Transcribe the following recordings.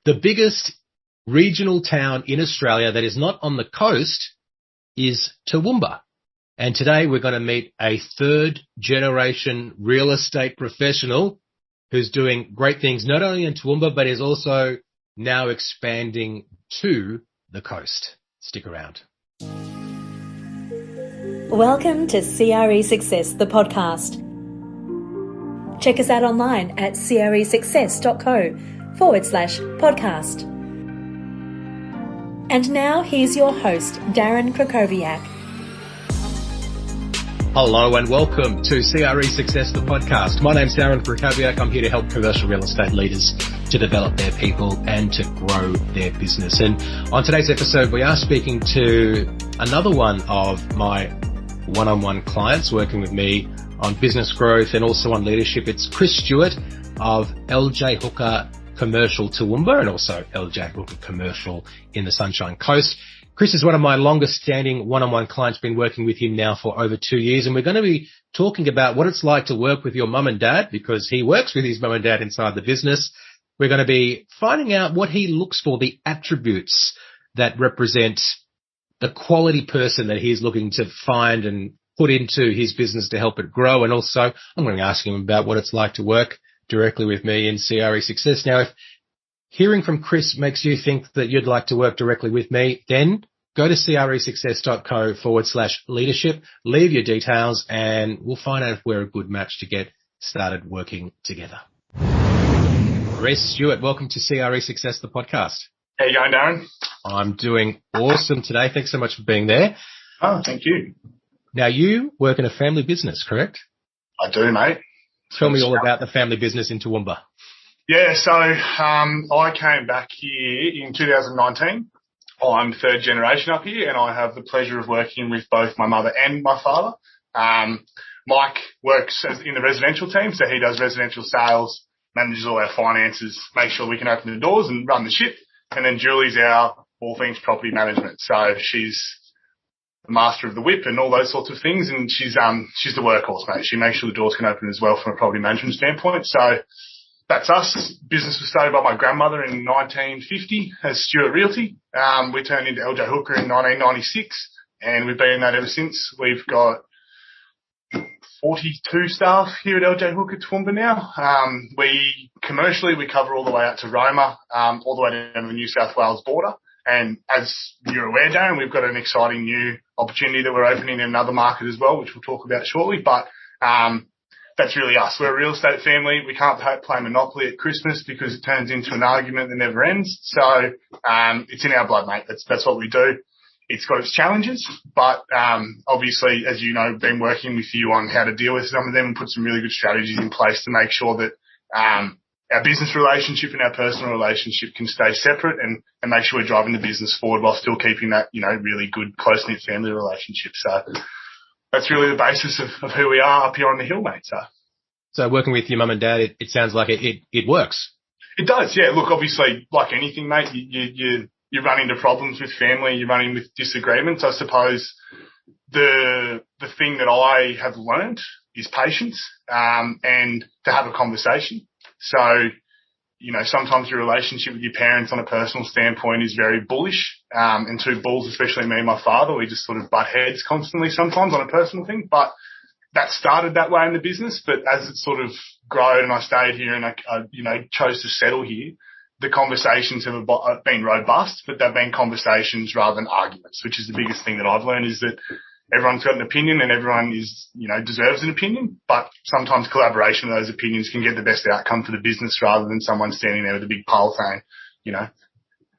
The biggest regional town in Australia that is not on the coast is Toowoomba. And today we're going to meet a third generation real estate professional who's doing great things not only in Toowoomba, but is also now expanding to the coast. Stick around. Welcome to CRE Success, the podcast. Check us out online at cresuccess.co/podcast. And now here's your host, Darren Krakowiak. Hello and welcome to CRE Success, the podcast. My name's Darren Krakowiak. I'm here to help commercial real estate leaders to develop their people and to grow their business. And on today's episode, we are speaking to another one of my one-on-one clients working with me on business growth and also on leadership. It's Chris Stewart of LJ Hooker Commercial Toowoomba and also LJ Hooker Commercial in the Sunshine Coast. Chris is one of my longest standing one-on-one clients, been working with him now for over 2 years, and we're going to be talking about what it's like to work with your mum and dad, because he works with his mum and dad inside the business. We're going to be finding out what he looks for, the attributes that represent the quality person that he's looking to find and put into his business to help it grow. And also I'm going to ask him about what it's like to work directly with me in CRE Success. Now, if hearing from Chris makes you think that you'd like to work directly with me, then go to cresuccess.co/leadership, leave your details, and we'll find out if we're a good match to get started working together. Chris Stewart, welcome to CRE Success, the podcast. How you going, Darren? I'm doing awesome today. Thanks so much for being there. Oh, thank you. Now, you work in a family business, correct? I do, mate. Tell me all about the family business in Toowoomba. Yeah, so I came back here in 2019. I'm third generation up here, and I have the pleasure of working with both my mother and my father. Mike works in the residential team, so he does residential sales, manages all our finances, makes sure we can open the doors and run the ship. And then Julie's our all things property management. So she's the master of the whip and all those sorts of things. And she's the workhorse, mate. She makes sure the doors can open as well from a property management standpoint. So that's us. Business was started by my grandmother in 1950 as Stewart Realty. We turned into LJ Hooker in 1996, and we've been in that ever since. We've got 42 staff here at LJ Hooker Toowoomba now. We cover all the way out to Roma, all the way down to the New South Wales border. And as you're aware, Darren, we've got an exciting new opportunity that we're opening in another market as well, which we'll talk about shortly. But that's really us. We're a real estate family. We can't play Monopoly at Christmas because it turns into an argument that never ends. So it's in our blood, mate. That's what we do. It's got its challenges, but obviously, as you know, been working with you on how to deal with some of them and put some really good strategies in place to make sure that our business relationship and our personal relationship can stay separate and make sure we're driving the business forward while still keeping that, really good, close-knit family relationship. So that's really the basis of who we are up here on the hill, mate. So working with your mum and dad, it sounds like it works. It does, yeah. Look, obviously, like anything, mate, you run into problems with family, you run into disagreements. I suppose the thing that I have learned is patience, and to have a conversation. So, sometimes your relationship with your parents on a personal standpoint is very bullish, and two bulls, especially me and my father, we just sort of butt heads constantly sometimes on a personal thing. But that started that way in the business, but as it sort of grown and I stayed here and I chose to settle here, the conversations have been robust, but they've been conversations rather than arguments, which is the biggest thing that I've learned, is that everyone's got an opinion and everyone deserves an opinion, but sometimes collaboration of those opinions can get the best outcome for the business rather than someone standing there with a big pole saying,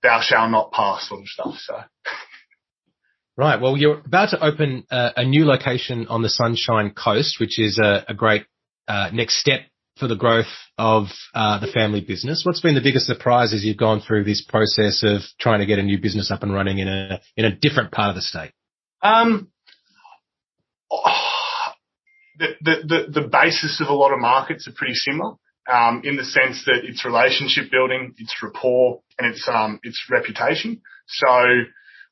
thou shalt not pass sort of stuff. So. Right. Well, you're about to open a new location on the Sunshine Coast, which is a great next step for the growth of the family business. What's been the biggest surprise as you've gone through this process of trying to get a new business up and running in a different part of the state? The basis of a lot of markets are pretty similar, in the sense that it's relationship building, it's rapport, and it's reputation. So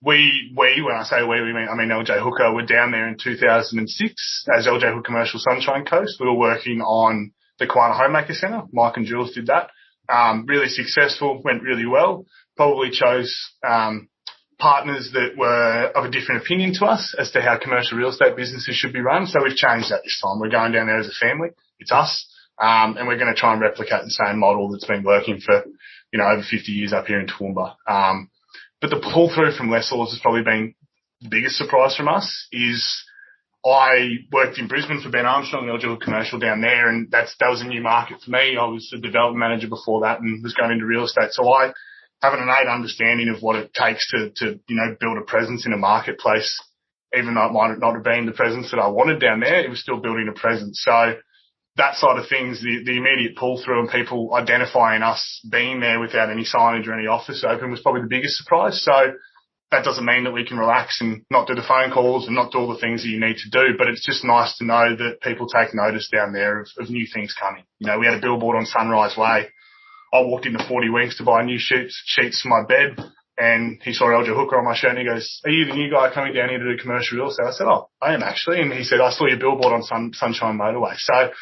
when I say we, I mean LJ Hooker. We're down there in 2006 as LJ Hooker Commercial Sunshine Coast. We were working on the Kiwana Homemaker Centre. Mike and Jules did that. really successful, went really well. Probably chose partners that were of a different opinion to us as to how commercial real estate businesses should be run. So we've changed that this time. We're going down there as a family. It's us. And we're going to try and replicate the same model that's been working for, over 50 years up here in Toowoomba. But the pull through from lessors has probably been the biggest surprise from us. Is I worked in Brisbane for Ben Armstrong, eligible commercial down there, and that was a new market for me. I was a development manager before that and was going into real estate. So I have an innate understanding of what it takes to build a presence in a marketplace. Even though it might not have been the presence that I wanted down there, it was still building a presence. So that side of things, the immediate pull through and people identifying us being there without any signage or any office open was probably the biggest surprise. So that doesn't mean that we can relax and not do the phone calls and not do all the things that you need to do, but it's just nice to know that people take notice down there of new things coming. We had a billboard on Sunrise Way. I walked into 40 Winks to buy new sheets for my bed, and he saw Elger Hooker on my shirt and he goes, "Are you the new guy coming down here to do commercial real estate?" I said, "Oh, I am actually." And he said, "I saw your billboard on Sunshine Motorway." So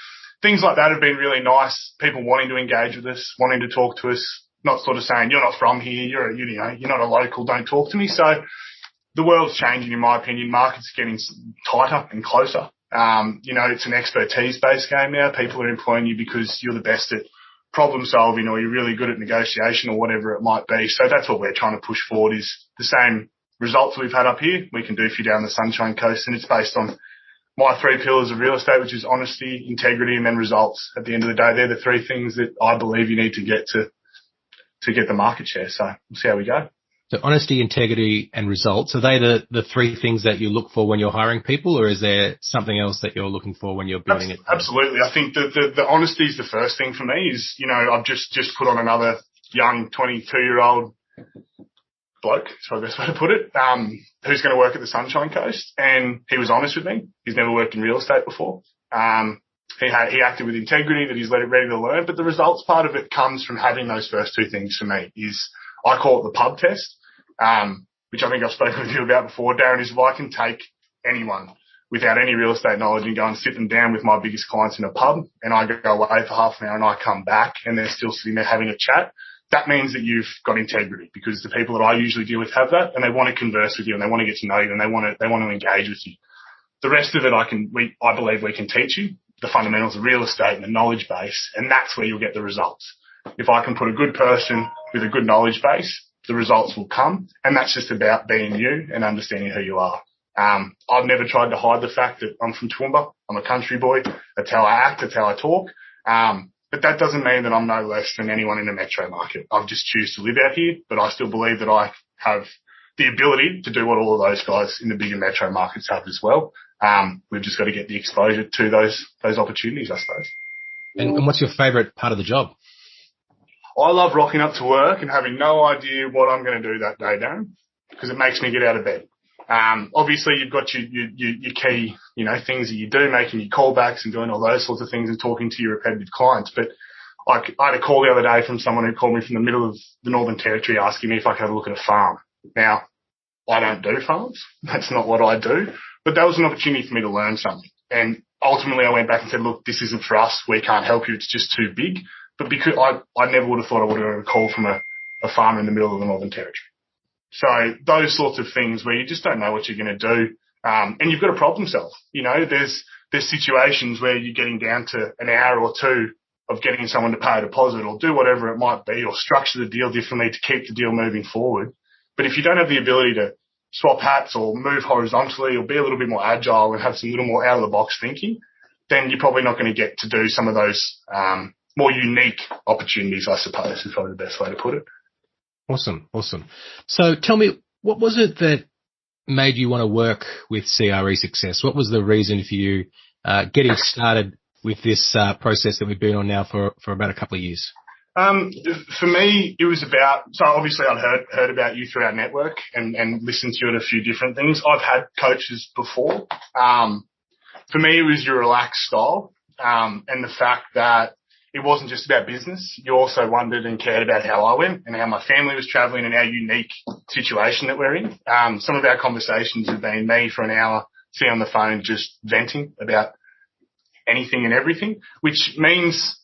things like that have been really nice. People wanting to engage with us, wanting to talk to us, not sort of saying, "You're not from here, you're not a local, don't talk to me." So the world's changing, in my opinion. Markets are getting tighter and closer. It's an expertise-based game now. People are employing you because you're the best at problem solving or you're really good at negotiation or whatever it might be. So that's what we're trying to push forward, is the same results we've had up here we can do for you down the Sunshine Coast. And it's based on my 3 pillars of real estate, which is honesty, integrity, and then results. At the end of the day, they're the 3 things that I believe you need to get to get the market share. So we'll see how we go. So honesty, integrity, and results, are they the 3 things that you look for when you're hiring people, or is there something else that you're looking for when you're building it? Absolutely. I think the honesty is the first thing for me. Is, I've just put on another young 22-year-old bloke, is probably the best way to put it, who's going to work at the Sunshine Coast, and he was honest with me. He's never worked in real estate before. He acted with integrity, that he's ready to learn, but the results part of it comes from having those first 2 things for me. Is I call it the pub test, which I think I've spoken with you about before, Darren, is if I can take anyone without any real estate knowledge and go and sit them down with my biggest clients in a pub, and I go away for half an hour and I come back and they're still sitting there having a chat, that means that you've got integrity, because the people that I usually deal with have that, and they want to converse with you and they want to get to know you and they want to engage with you. The rest of it I believe we can teach you, the fundamentals of real estate and the knowledge base, and that's where you'll get the results. If I can put a good person with a good knowledge base, the results will come, and that's just about being you and understanding who you are. I've never tried to hide the fact that I'm from Toowoomba. I'm a country boy. That's how I act. That's how I talk. But that doesn't mean that I'm no less than anyone in the metro market. I've just choose to live out here, but I still believe that I have the ability to do what all of those guys in the bigger metro markets have as well. We've just got to get the exposure to those opportunities, I suppose. And what's your favourite part of the job? I love rocking up to work and having no idea what I'm going to do that day, Darren, because it makes me get out of bed. Obviously you've got your key, things that you do, making your callbacks and doing all those sorts of things and talking to your repetitive clients. But I had a call the other day from someone who called me from the middle of the Northern Territory asking me if I could have a look at a farm. Now, I don't do farms. That's not what I do. But that was an opportunity for me to learn something. And ultimately I went back and said, look, this isn't for us. We can't help you. It's just too big. But because I never would have thought I would have had a call from a farmer in the middle of the Northern Territory. So those sorts of things where you just don't know what you're going to do, and you've got to problem solve. There's situations where you're getting down to an hour or 2 of getting someone to pay a deposit or do whatever it might be, or structure the deal differently to keep the deal moving forward. But if you don't have the ability to swap hats or move horizontally or be a little bit more agile and have some little more out of the box thinking, then you're probably not going to get to do some of those more unique opportunities, I suppose, is probably the best way to put it. Awesome. So tell me, what was it that made you want to work with CRE Success? What was the reason for you getting started with this process that we've been on now for about a couple of years? For me, it was so obviously I'd heard about you through our network and listened to you at a few different things. I've had coaches before. For me, it was your relaxed style, and the fact that it wasn't just about business. You also wondered and cared about how I went and how my family was travelling and our unique situation that we're in. Some of our conversations have been me for an hour, sitting on the phone, just venting about anything and everything, which means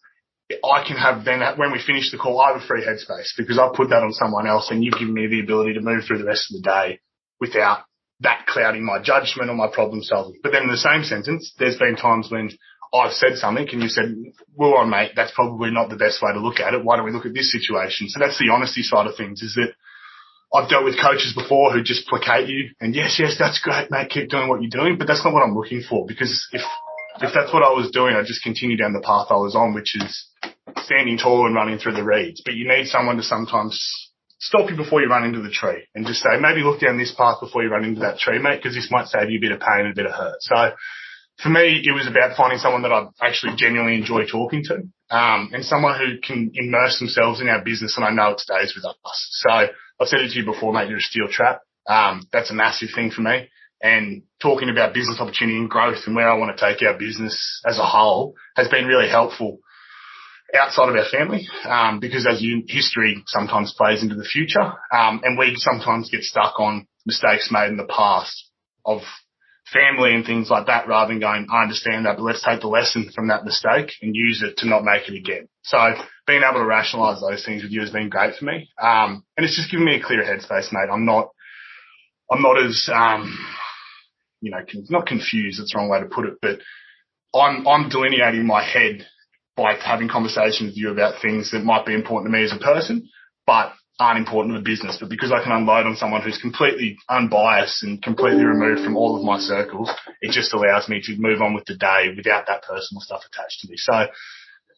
I can have then, when we finish the call, I have a free headspace because I've put that on someone else and you've given me the ability to move through the rest of the day without that clouding my judgment or my problem solving. But then in the same sentence, there's been times when I've said something and you said, well, on mate, that's probably not the best way to look at it. Why don't we look at this situation? So that's the honesty side of things, is that I've dealt with coaches before who just placate you and yes, that's great, mate, keep doing what you're doing. But that's not what I'm looking for, because if that's what I was doing, I'd just continue down the path I was on, which is standing tall and running through the reeds. But you need someone to sometimes stop you before you run into the tree and just say, maybe look down this path before you run into that tree, mate, because this might save you a bit of pain and a bit of hurt. So for me, it was about finding someone that I actually genuinely enjoy talking to, and someone who can immerse themselves in our business, and I know it stays with us. So I've said it to you before, mate, you're a steel trap. That's a massive thing for me. And talking about business opportunity and growth and where I want to take our business as a whole has been really helpful outside of our family, because as history sometimes plays into the future, and we sometimes get stuck on mistakes made in the past of family and things like that, rather than going, I understand that, but let's take the lesson from that mistake and use it to not make it again. So being able to rationalise those things with you has been great for me. And it's just given me a clearer headspace, mate. I'm not as, not confused, that's the wrong way to put it, but I'm delineating my head by having conversations with you about things that might be important to me as a person, but aren't important to the business. But because I can unload on someone who's completely unbiased and completely removed from all of my circles, it just allows me to move on with the day without that personal stuff attached to me. So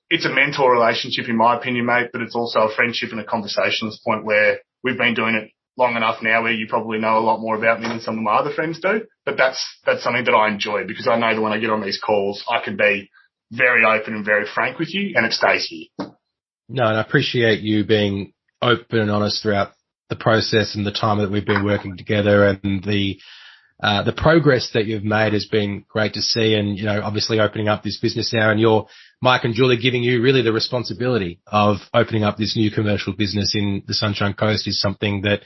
it's a mentor relationship, in my opinion, mate, but it's also a friendship and a conversationalist point where we've been doing it long enough now where you probably know a lot more about me than some of my other friends do. But that's something that I enjoy, because I know that when I get on these calls, I can be very open and very frank with you, and it stays here. No, and I appreciate you being open and honest throughout the process and the time that we've been working together, and the progress that you've made has been great to see. And, obviously opening up this business now, and Mike and Julie giving you really the responsibility of opening up this new commercial business in the Sunshine Coast is something that,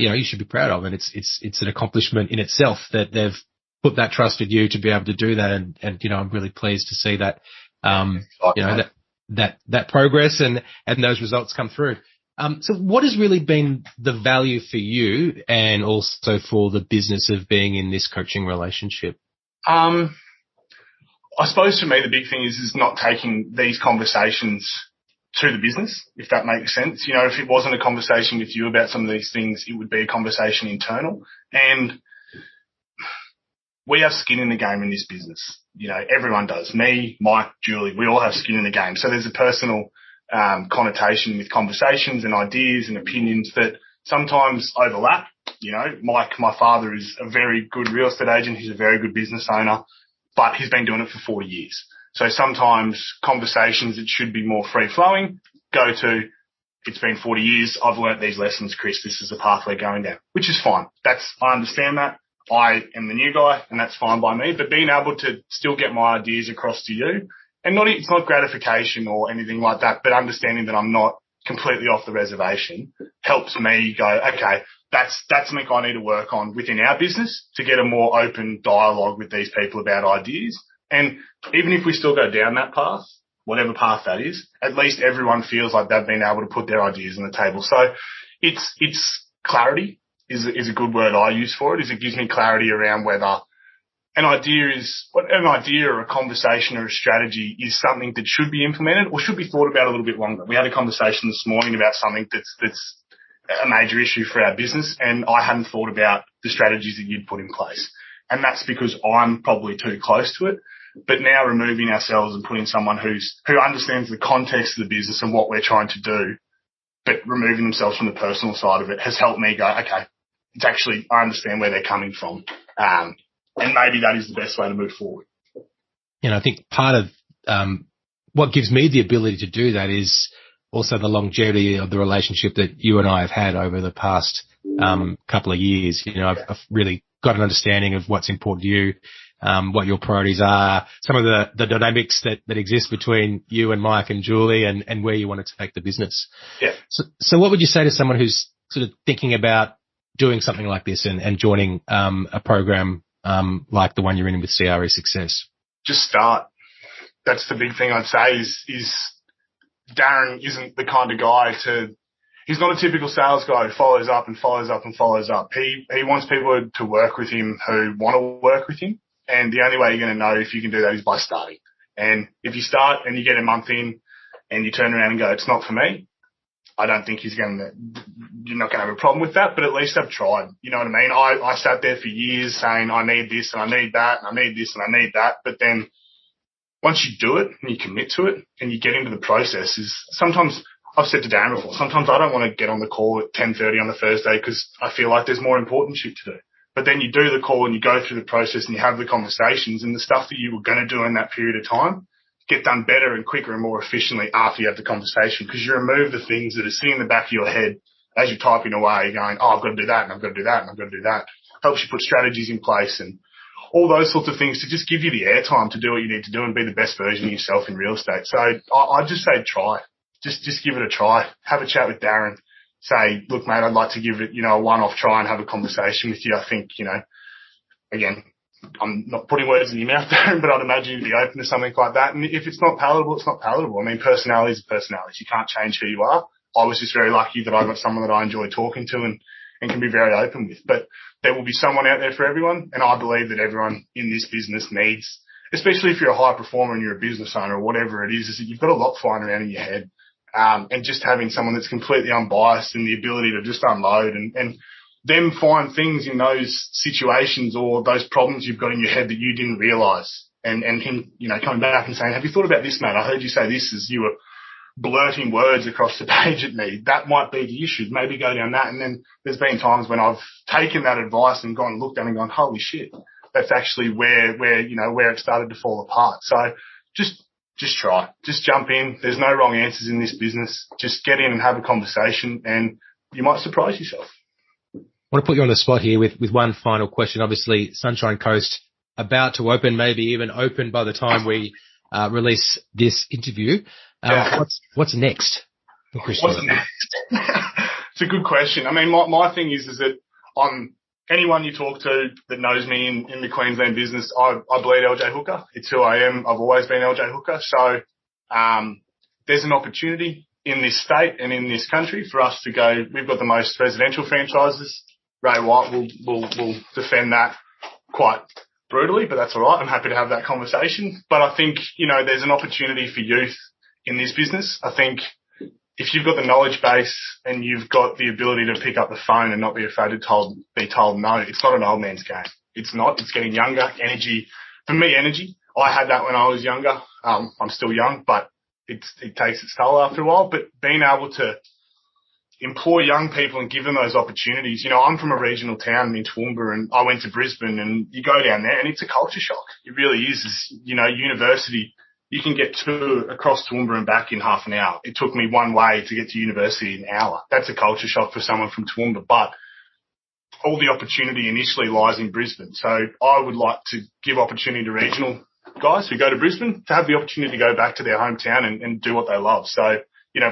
you should be proud of. And it's an accomplishment in itself that they've put that trust in you to be able to do that. And I'm really pleased to see that, that progress and those results come through. So what has really been the value for you and also for the business of being in this coaching relationship? I suppose for me, the big thing is not taking these conversations to the business, if that makes sense. If it wasn't a conversation with you about some of these things, it would be a conversation internal. And we have skin in the game in this business. Everyone does. Me, Mike, Julie, we all have skin in the game. So there's a personal connotation with conversations and ideas and opinions that sometimes overlap. Mike, my father, is a very good real estate agent. He's a very good business owner, but he's been doing it for 40 years. So sometimes conversations that should be more free-flowing go to, it's been 40 years, I've learnt these lessons, Chris, this is the path we're going down, which is fine. I understand that. I am the new guy, and that's fine by me. But being able to still get my ideas across to you, and it's not gratification or anything like that, but understanding that I'm not completely off the reservation helps me go, okay, that's something I need to work on within our business to get a more open dialogue with these people about ideas. And even if we still go down that path, whatever path that is, at least everyone feels like they've been able to put their ideas on the table. So it's clarity is a good word I use for it, is it gives me clarity around whether an idea or a conversation or a strategy is something that should be implemented or should be thought about a little bit longer. We had a conversation this morning about something that's a major issue for our business, and I hadn't thought about the strategies that you'd put in place. And that's because I'm probably too close to it. But now removing ourselves and putting someone who understands the context of the business and what we're trying to do, but removing themselves from the personal side of it has helped me go, okay, it's actually, I understand where they're coming from. And maybe that is the best way to move forward. I think part of what gives me the ability to do that is also the longevity of the relationship that you and I have had over the past couple of years. I've really got an understanding of what's important to you, what your priorities are, some of the dynamics that exist between you and Mike and Julie, and where you want to take the business. Yeah. So what would you say to someone who's sort of thinking about doing something like this and joining a program like the one you're in with CRE Success? Just start. That's the big thing I'd say is Darren isn't the kind of guy he's not a typical sales guy who follows up and follows up and follows up. He wants people to work with him who want to work with him. And the only way you're going to know if you can do that is by starting. And if you start and you get a month in and you turn around and go, it's not for me, I don't think you're not going to have a problem with that, but at least I've tried. You know what I mean? I sat there for years saying, I need this and I need that and I need this and I need that. But then once you do it and you commit to it and you get into the process, sometimes I've said to Darren before, sometimes I don't want to get on the call at 10:30 on the Thursday because I feel like there's more important shit to do. But then you do the call and you go through the process and you have the conversations, and the stuff that you were going to do in that period of time get done better and quicker and more efficiently after you have the conversation, because you remove the things that are sitting in the back of your head as you're typing away, going, oh, I've got to do that and I've got to do that and I've got to do that. Helps you put strategies in place and all those sorts of things to just give you the airtime to do what you need to do and be the best version of yourself in real estate. So I just say try. Just give it a try. Have a chat with Darren. Say, look, mate, I'd like to give it, a one-off try and have a conversation with you. I think, again, I'm not putting words in your mouth, Darren, but I'd imagine you'd be open to something like that. And if it's not palatable, it's not palatable. I mean, personality is a personality. You can't change who you are. I was just very lucky that I got someone that I enjoy talking to and can be very open with. But there will be someone out there for everyone. And I believe that everyone in this business needs, especially if you're a high performer and you're a business owner or whatever it is that you've got a lot flying around in your head. And just having someone that's completely unbiased and the ability to just unload and them find things in those situations or those problems you've got in your head that you didn't realise. And him, coming back and saying, have you thought about this, mate? I heard you say this as you were blurting words across the page at me. That might be the issue. Maybe go down that. And then there's been times when I've taken that advice and gone and looked at it and gone, holy shit, that's actually where it started to fall apart. So just try. Just jump in. There's no wrong answers in this business. Just get in and have a conversation and you might surprise yourself. I want to put you on the spot here with one final question. Obviously, Sunshine Coast about to open, maybe even open by the time we release this interview. What's next? What's next? It's a good question. I mean, my thing is that anyone you talk to that knows me in the Queensland business, I bleed LJ Hooker. It's who I am. I've always been LJ Hooker. So there's an opportunity in this state and in this country for us to go. We've got the most residential franchises. Ray White will defend that quite brutally, but that's all right. I'm happy to have that conversation. But I think, there's an opportunity for youth in this business. I think if you've got the knowledge base and you've got the ability to pick up the phone and not be afraid to be told no, it's not an old man's game. It's not. It's getting younger. Energy. For me, energy. I had that when I was younger. I'm still young, but it takes its toll after a while. But being able to employ young people and give them those opportunities. I'm from a regional town in Toowoomba and I went to Brisbane and you go down there and it's a culture shock. It really is. University, you can get across Toowoomba and back in half an hour. It took me one way to get to university in an hour. That's a culture shock for someone from Toowoomba, but all the opportunity initially lies in Brisbane. So I would like to give opportunity to regional guys who go to Brisbane to have the opportunity to go back to their hometown and do what they love. So,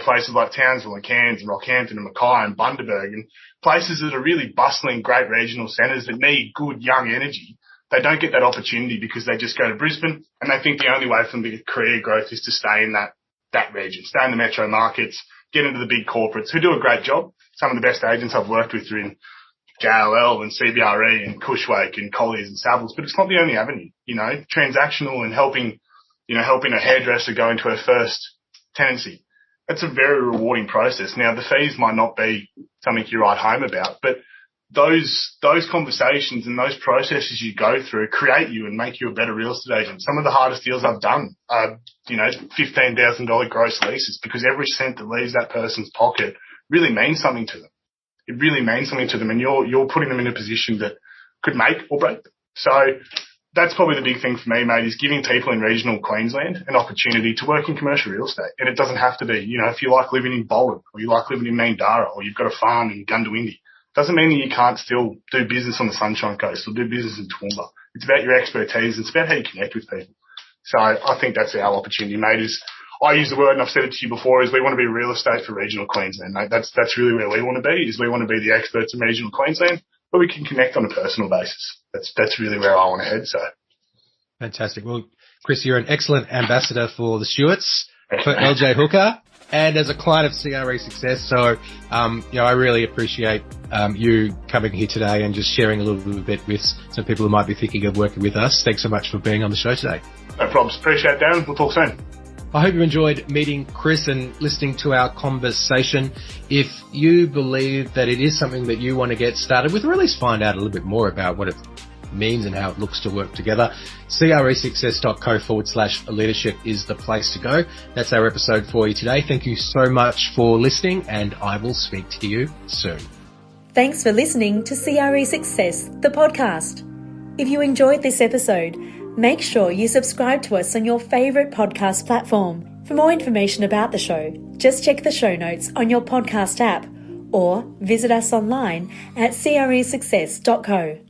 places like Townsville and Cairns and Rockhampton and Mackay and Bundaberg and places that are really bustling, great regional centres that need good young energy. They don't get that opportunity because they just go to Brisbane and they think the only way for them to get career growth is to stay in that region, stay in the metro markets, get into the big corporates who do a great job. Some of the best agents I've worked with are in JLL and CBRE and Cushwake and Colliers and Savills, but it's not the only avenue, transactional and helping a hairdresser go into her first tenancy. It's a very rewarding process. Now, the fees might not be something you write home about, but those conversations and those processes you go through create you and make you a better real estate agent. Some of the hardest deals I've done are, $15,000 gross leases because every cent that leaves that person's pocket really means something to them. It really means something to them and you're putting them in a position that could make or break them. So that's probably the big thing for me, mate, is giving people in regional Queensland an opportunity to work in commercial real estate. And it doesn't have to be, if you like living in Bolton or you like living in Meandara or you've got a farm in Gundawindi, doesn't mean that you can't still do business on the Sunshine Coast or do business in Toowoomba. It's about your expertise. It's about how you connect with people. So I think that's our opportunity, mate, is I use the word, and I've said it to you before, is we want to be real estate for regional Queensland, mate. That's really where we want to be, is we want to be the experts in regional Queensland, but we can connect on a personal basis. That's really where I want to head, so. Fantastic. Well, Chris, you're an excellent ambassador for the Stewarts, for LJ Hooker. and as a client of CRE Success. So, I really appreciate you coming here today and just sharing a little bit with some people who might be thinking of working with us. Thanks so much for being on the show today. No problems. Appreciate it, Darren. We'll talk soon. I hope you enjoyed meeting Chris and listening to our conversation. If you believe that it is something that you want to get started with, or at least find out a little bit more about what it means and how it looks to work together, cresuccess.co/leadership is the place to go. That's our episode for you today. Thank you so much for listening, and I will speak to you soon. Thanks for listening to CRE Success, the podcast. If you enjoyed this episode, make sure you subscribe to us on your favourite podcast platform. For more information about the show, just check the show notes on your podcast app or visit us online at cresuccess.co.